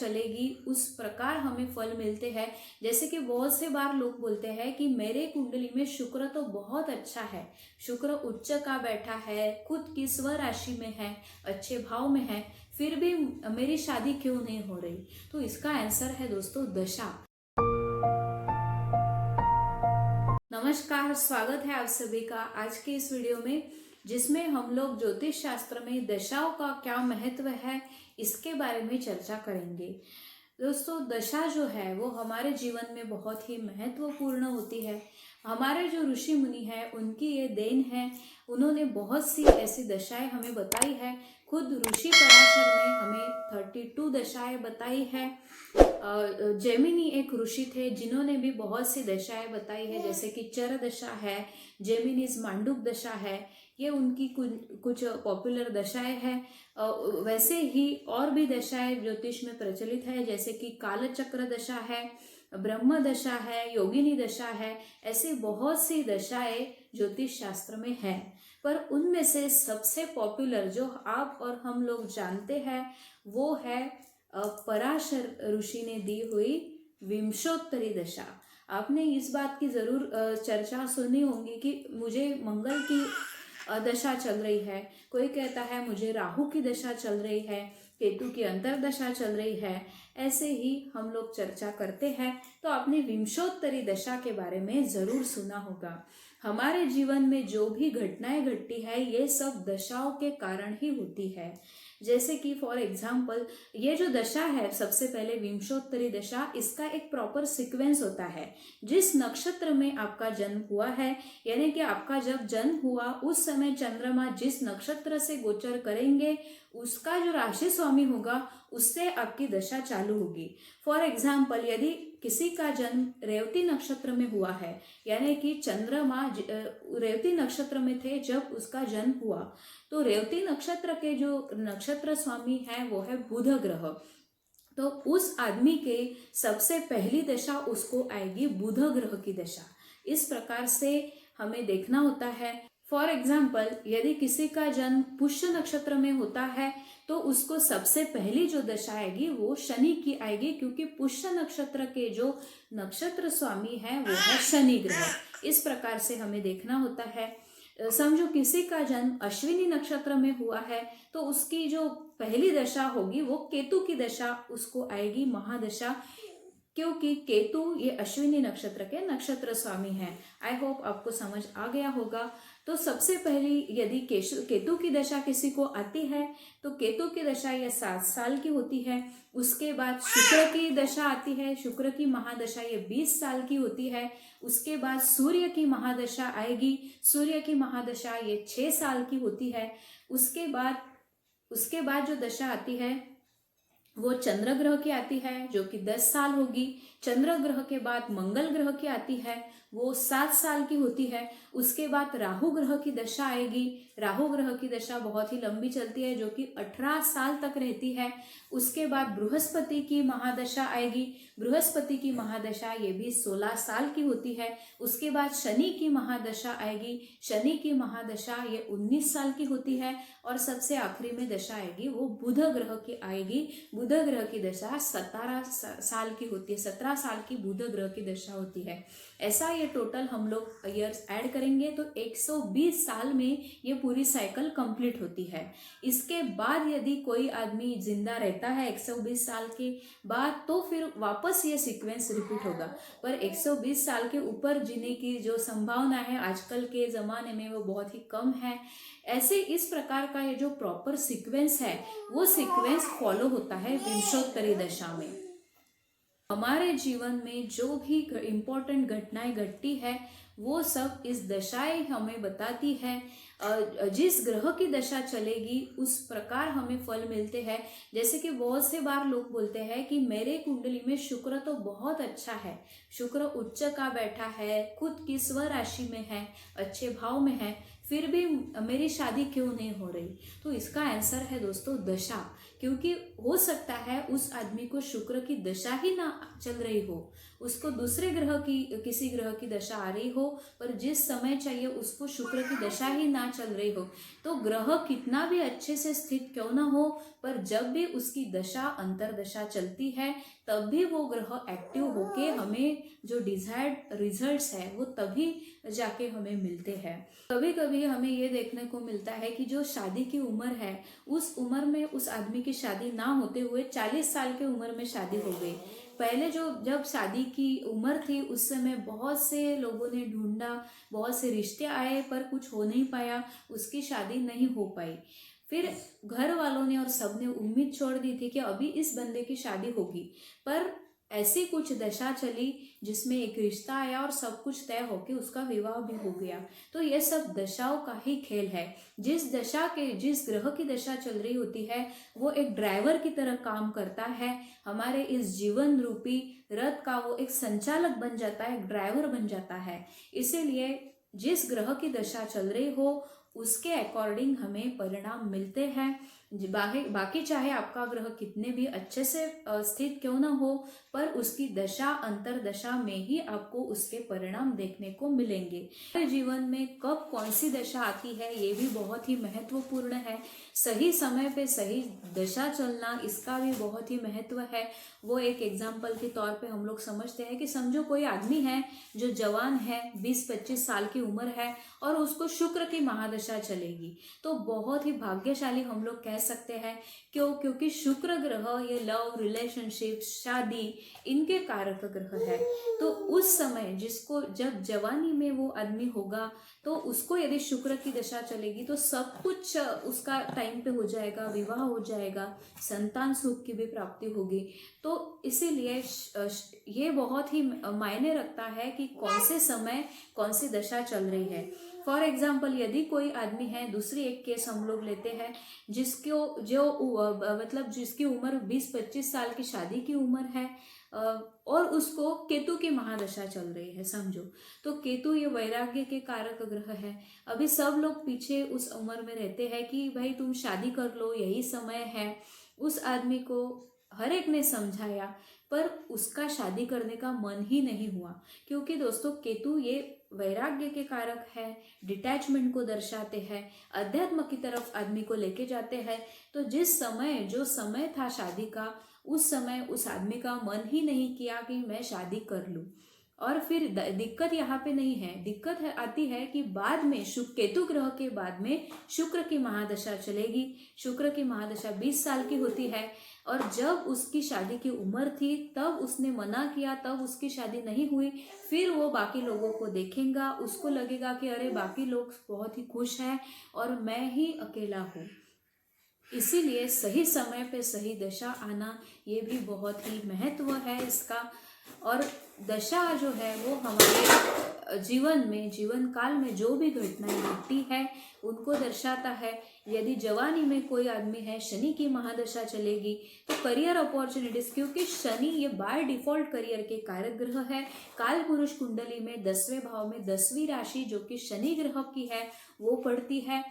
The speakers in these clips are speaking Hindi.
चलेगी उस प्रकार हमें फल मिलते हैं। जैसे कि बहुत से बार लोग बोलते हैं कि मेरे कुंडली में शुक्र तो बहुत अच्छा है, शुक्र उच्च का बैठा है, खुद की स्व राशि में है, अच्छे भाव में है, फिर भी मेरी शादी क्यों नहीं हो रही। तो इसका आंसर है दोस्तों दशा। नमस्कार, स्वागत है आप सभी का आज के इस वीडियो में, जिसमें हम लोग ज्योतिष शास्त्र में दशाओं का क्या महत्व है इसके बारे में चर्चा करेंगे। दोस्तों, दशा जो है वो हमारे जीवन में बहुत ही महत्वपूर्ण होती है। हमारे जो ऋषि मुनि हैं उनकी ये देन है, उन्होंने बहुत सी ऐसी दशाएं हमें बताई है। खुद ऋषि पराशर ने हमें 32 दशाएं बताई है। जेमिनी एक ऋषि थे जिन्होंने भी बहुत सी दशाएं बताई है, जैसे कि चर दशा है, जेमिनीज मांडुक दशा है, ये उनकी कुछ पॉपुलर दशाएं हैं। वैसे ही और भी दशाएं ज्योतिष में प्रचलित है, जैसे कि कालचक्र दशा है, ब्रह्म दशा है, योगिनी दशा है। ऐसे बहुत सी दशाएं ज्योतिष शास्त्र में है, पर उनमें से सबसे पॉपुलर जो आप और हम लोग जानते हैं वो है पराशर ऋषि ने दी हुई विंशोत्तरी दशा। आपने इस बात की जरूर चर्चा सुनी होगी कि मुझे मंगल की दशा चल रही है, कोई कहता है मुझे राहु की दशा चल रही है, केतु की अंतर्दशा चल रही है। ऐसे ही हम लोग चर्चा करते हैं, तो आपने विंशोत्तरी दशा के बारे में जरूर सुना होगा। हमारे जीवन में जो भी घटनाएं घटती है ये सब दशाओं के कारण ही होती है। जैसे कि फॉर एग्जाम्पल ये जो दशा है, सबसे पहले विंशोत्तरी दशा, इसका एक प्रॉपर सीक्वेंस होता है। जिस नक्षत्र में आपका जन्म हुआ है, यानी कि आपका जब जन्म हुआ उस समय चंद्रमा जिस नक्षत्र से गोचर करेंगे उसका जो राशि स्वामी होगा उससे आपकी दशा चालू होगी। फॉर एग्जाम्पल यदि किसी का जन्म रेवती नक्षत्र में हुआ है, यानी कि चंद्रमा रेवती नक्षत्र में थे जब उसका जन्म हुआ, तो रेवती नक्षत्र के जो नक्षत्र स्वामी है वो है बुध ग्रह। तो उस आदमी के सबसे पहली दशा उसको आएगी बुध ग्रह की दशा। इस प्रकार से हमें देखना होता है। फॉर एग्जाम्पल यदि किसी का जन्म पुष्य नक्षत्र में होता है तो उसको सबसे पहली जो दशा आएगी वो शनि की आएगी, क्योंकि पुष्य नक्षत्र के जो नक्षत्र स्वामी है वो है शनि ग्रह। इस प्रकार से हमें देखना होता है। समझो किसी का जन्म अश्विनी नक्षत्र में हुआ है तो उसकी जो पहली दशा होगी वो केतु की दशा उसको आएगी, महादशा, क्योंकि केतु ये अश्विनी नक्षत्र के नक्षत्र स्वामी हैं। आई होप आपको समझ आ गया होगा। तो सबसे पहली यदि केतु की दशा किसी को आती है तो केतु की दशा ये 7 साल की होती है। उसके बाद शुक्र की दशा आती है, शुक्र की महादशा ये 20 साल की होती है। उसके बाद सूर्य की महादशा आएगी, सूर्य की महादशा ये 6 साल की होती है। उसके बाद जो दशा आती है वो चंद्र ग्रह की आती है जो कि 10 साल होगी। चंद्र ग्रह के बाद मंगल ग्रह की आती है, वो 7 साल की होती है। उसके बाद राहु ग्रह की दशा आएगी। राहु ग्रह की दशा बहुत ही लंबी चलती है जो कि 18 साल तक रहती है। उसके बाद बृहस्पति की महादशा आएगी। बृहस्पति की महादशा ये भी 16 साल की होती है। उसके बाद शनि की महादशा आएगी। शनि की महादशा ये 19 साल की होती है। और सबसे आखिरी में दशा आएगी वो बुध ग्रह की आएगी। बुध ग्रह की दशा 17 साल की होती है, 17 साल की बुध ग्रह की दशा होती है। ऐसा ये टोटल हम लोग ईयर्स ऐड करेंगे तो 120 साल में ये पूरी साइकिल कंप्लीट होती है। इसके बाद यदि कोई आदमी जिंदा रहता है 120 साल के बाद तो फिर वापस ये सीक्वेंस रिपीट होगा, पर 120 साल के ऊपर जीने की जो संभावना है आजकल के ज़माने में वो बहुत ही कम है। ऐसे इस प्रकार का ये जो प्रॉपर सीक्वेंस है वो सीक्वेंस फॉलो होता है विंशोत्तरी दशा में। हमारे जीवन में जो भी इम्पोर्टेंट घटनाएं घटती है वो सब इस दशाएं हमें बताती है। जिस ग्रह की दशा चलेगी उस प्रकार हमें फल मिलते हैं। जैसे कि बहुत से बार लोग बोलते हैं कि मेरे कुंडली में शुक्र तो बहुत अच्छा है, शुक्र उच्च का बैठा है, खुद की स्व राशि में है, अच्छे भाव में है, फिर भी मेरी शादी क्यों नहीं हो रही। तो इसका आंसर है दोस्तों दशा, क्योंकि हो सकता है उस आदमी को शुक्र की दशा ही ना चल रही हो, उसको दूसरे ग्रह की किसी ग्रह की दशा आ रही हो, पर जिस समय चाहिए उसको शुक्र की दशा ही ना चल रही हो। तो ग्रह कितना भी अच्छे से स्थित क्यों ना हो, पर जब भी उसकी दशा अंतरदशा चलती है तब भी वो ग्रह एक्टिव होके हमें जो डिजायर्ड रिजल्ट्स है वो तभी जाके हमें मिलते हैं। कभी कभी हमें ये देखने को मिलता है कि जो शादी की उम्र है, उस उम्र में उस आदमी की शादी ना होते हुए 40 साल की उम्र में शादी हो गई। पहले जब शादी की उम्र थी उस समय बहुत से लोगों ने ढूंढा, बहुत से रिश्ते आए, पर कुछ हो नहीं पाया, उसकी शादी नहीं हो पाई। फिर घर वालों ने और सबने उम्मीद छोड़ दी थी कि अभी इस बंदे की शादी होगी, पर ऐसी कुछ दशा चली जिसमें एक रिश्ता आया और सब कुछ तय होके उसका विवाह भी हो गया। तो ये सब दशाओं का ही खेल है। जिस ग्रह की दशा चल रही होती है वो एक ड्राइवर की तरह काम करता है, हमारे इस जीवन रूपी रथ का वो एक संचालक बन जाता है, एक ड्राइवर बन जाता है। इसीलिए जिस ग्रह की दशा चल रही हो उसके अकॉर्डिंग हमें परिणाम मिलते हैं। बाकी चाहे आपका ग्रह कितने भी अच्छे से स्थित क्यों ना हो, पर उसकी दशा अंतरदशा में ही आपको उसके परिणाम देखने को मिलेंगे। जीवन में कब कौन सी दशा आती है ये भी बहुत ही महत्वपूर्ण है। सही समय पे सही दशा चलना, इसका भी बहुत ही महत्व है। वो एक एग्जाम्पल के तौर पे हम लोग समझते हैं कि समझो कोई आदमी है जो जवान है, 20-25 साल की उम्र है और उसको शुक्र की महादशा चलेगी, तो बहुत ही भाग्यशाली हम लोग कह सकते हैं। क्योंकि शुक्र ग्रह ये लव, रिलेशनशिप, शादी, इनके कारक ग्रह है। तो उस समय जब जवानी में वो आदमी होगा तो उसको यदि शुक्र की दशा चलेगी तो सब कुछ उसका टाइम पे हो जाएगा, विवाह हो जाएगा, संतान सुख की भी प्राप्ति होगी। तो इसीलिए ये बहुत ही मायने रखता है कि कौन से समय कौन सी दशा चल रही है। फॉर एग्जाम्पल, यदि कोई आदमी है, दूसरी एक केस हम लोग लेते हैं जिसकी उम्र 20-25 साल की शादी की उम्र है और उसको केतु की महादशा चल रही है, समझो। तो केतु ये वैराग्य के कारक ग्रह है। अभी सब लोग पीछे उस उम्र में रहते हैं कि भाई तुम शादी कर लो, यही समय है। उस आदमी को हर एक ने समझाया पर उसका शादी करने का मन ही नहीं हुआ, क्योंकि दोस्तों केतु ये वैराग्य के कारक है, डिटैचमेंट को दर्शाते हैं, अध्यात्म की तरफ आदमी को लेके जाते हैं। तो जो समय था शादी का, उस समय उस आदमी का मन ही नहीं किया कि मैं शादी कर लूं। और फिर दिक्कत यहाँ पे नहीं है, आती है कि बाद में केतु ग्रह के बाद में शुक्र की महादशा चलेगी। शुक्र की महादशा 20 साल की होती है और जब उसकी शादी की उम्र थी तब उसने मना किया, तब उसकी शादी नहीं हुई। फिर वो बाकी लोगों को देखेगा, उसको लगेगा कि अरे बाकी लोग बहुत ही खुश हैं और मैं ही अकेला हूँ। इसीलिए सही समय पे सही दशा आना ये भी बहुत ही महत्व है इसका। और दशा जो है वो हमारे जीवन काल में जो भी घटनाएं घटती है उनको दर्शाता है। यदि जवानी में कोई आदमी है, शनि की महादशा चलेगी तो करियर अपॉर्चुनिटीज, क्योंकि शनि ये बाय डिफॉल्ट करियर के कारक ग्रह है। काल पुरुष कुंडली में 10वें भाव में 10वीं राशि जो कि शनि ग्रह की है वो पड़ती है।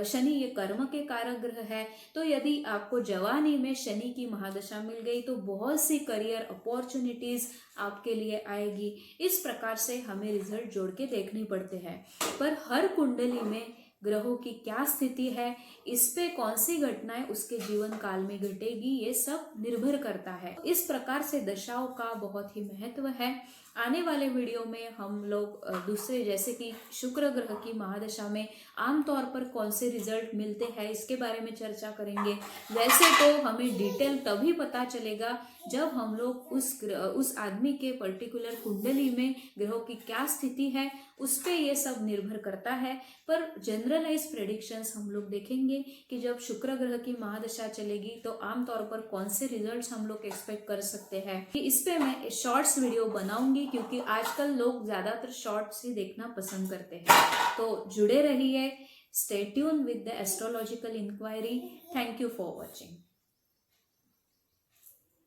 शनि ये कर्म के कारक ग्रह है। तो यदि आपको जवानी में शनि की महादशा मिल गई तो बहुत सी करियर अपॉर्चुनिटीज आपके लिए आएगी। इस प्रकार से हमें रिजल्ट जोड़ के देखने पड़ते हैं। पर हर कुंडली में ग्रहों की क्या स्थिति है, इस पे कौन सी घटनाएं उसके जीवन काल में घटेगी, ये सब निर्भर करता है। इस प्रकार से दशाओं का बहुत ही महत्व है। आने वाले वीडियो में हम लोग दूसरे, जैसे कि शुक्र ग्रह की महादशा में आमतौर पर कौन से रिजल्ट मिलते हैं, इसके बारे में चर्चा करेंगे। वैसे तो हमें डिटेल तभी पता चलेगा जब हम लोग उस आदमी के पर्टिकुलर कुंडली में ग्रहों की क्या स्थिति है उस पे ये सब निर्भर करता है। पर जनरलाइज प्रेडिक्शंस हम लोग देखेंगे कि जब शुक्र ग्रह की महादशा चलेगी तो आमतौर पर कौन से रिजल्ट्स हम लोग एक्सपेक्ट कर सकते हैं। कि इस पे मैं शॉर्ट्स वीडियो बनाऊंगी, क्योंकि आजकल लोग ज्यादातर शॉर्ट्स ही देखना पसंद करते हैं। तो जुड़े रहिए, stay tune with the astrological inquiry. Thank you for watching.